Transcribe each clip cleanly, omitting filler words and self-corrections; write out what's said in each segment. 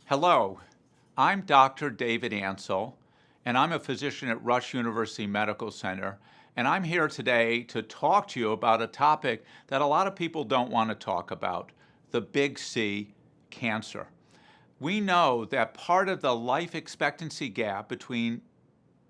Hello, I'm Dr. David Ansell, and I'm a physician at Rush University Medical Center, and I'm here today to talk to you about a topic that a lot of people don't want to talk about, the big C, cancer. We know that part of the life expectancy gap between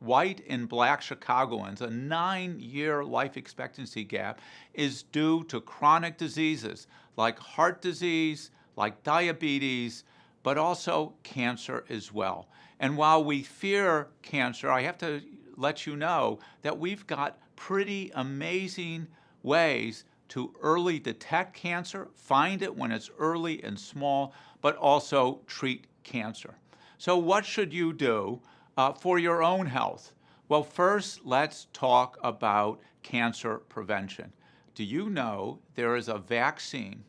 white and black Chicagoans, a 9-year life expectancy gap, is due to chronic diseases like heart disease, like diabetes, but also cancer as well. And while we fear cancer, I have to let you know that we've got pretty amazing ways to early detect cancer, find it when it's early and small, but also treat cancer. So what should you do for your own health? Well, first, let's talk about cancer prevention. Do you know there is a vaccine,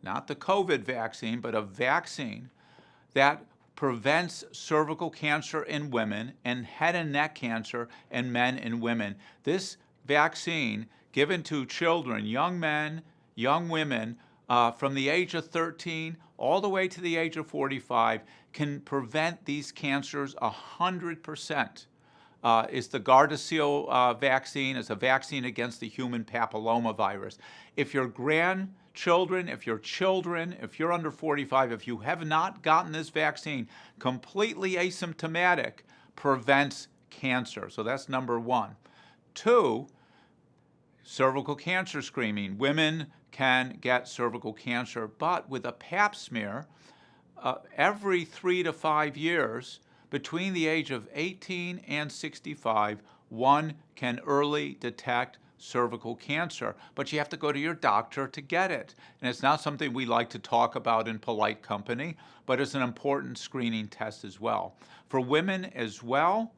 not the COVID vaccine, but a vaccine that prevents cervical cancer in women and head and neck cancer in men and women? This vaccine, given to children, young men, young women, from the age of 13 all the way to the age of 45, can prevent these cancers 100%. Is the Gardasil vaccine, is a vaccine against the human papillomavirus. If your grandchildren, if your children, if you're under 45, if you have not gotten this vaccine, completely asymptomatic, prevents cancer. So that's number one. Two, cervical cancer screening. Women can get cervical cancer, but with a pap smear, every 3 to 5 years, between the age of 18 and 65, one can early detect cervical cancer, but you have to go to your doctor to get it. And it's not something we like to talk about in polite company, but it's an important screening test as well. For women as well,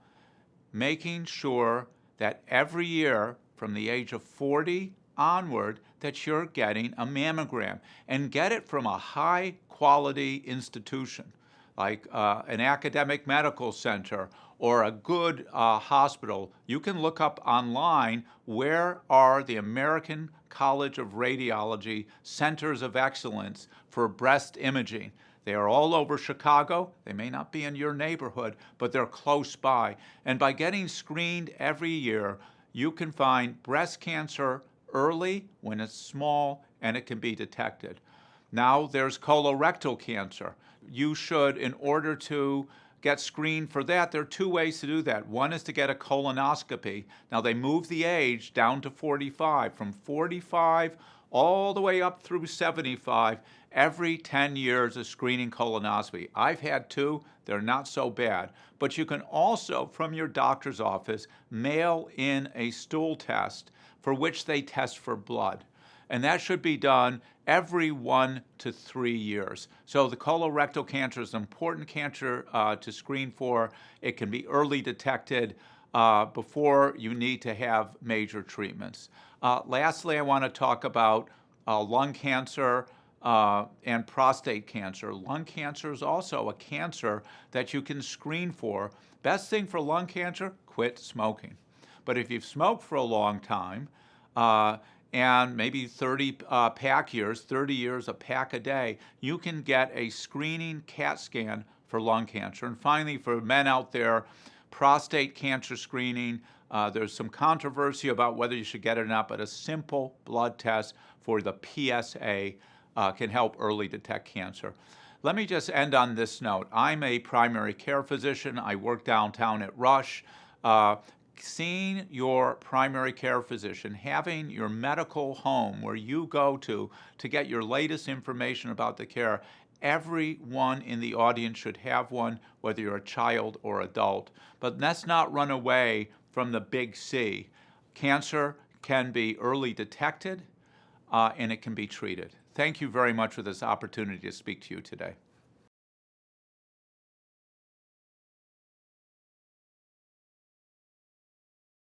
making sure that every year from the age of 40 onward that you're getting a mammogram, and get it from a high quality institution like an academic medical center or a good hospital. You can look up online where are the American College of Radiology Centers of Excellence for breast imaging. They are all over Chicago. They may not be in your neighborhood, but they're close by. And by getting screened every year, you can find breast cancer early when it's small and it can be detected. Now there's colorectal cancer. You should, in order to get screened for that, there are two ways to do that. One is to get a colonoscopy. Now they move the age down to 45. From 45 all the way up through 75, every 10 years a screening colonoscopy. I've had two. They're not so bad. But you can also, from your doctor's office, mail in a stool test for which they test for blood. And that should be done every 1 to 3 years. So the colorectal cancer is an important cancer to screen for. It can be early detected before you need to have major treatments. Lastly, I want to talk about lung cancer and prostate cancer. Lung cancer is also a cancer that you can screen for. Best thing for lung cancer, quit smoking. But if you've smoked for a long time, and maybe 30 pack years, 30 years, a pack a day, you can get a screening CAT scan for lung cancer. And finally, for men out there, prostate cancer screening, there's some controversy about whether you should get it or not, but a simple blood test for the PSA can help early detect cancer. Let me just end on this note. I'm a primary care physician. I work downtown at Rush. Seeing your primary care physician, having your medical home where you go to get your latest information about the care, everyone in the audience should have one, whether you're a child or adult. But let's not run away from the big C. Cancer can be early detected and it can be treated. Thank you very much for this opportunity to speak to you today.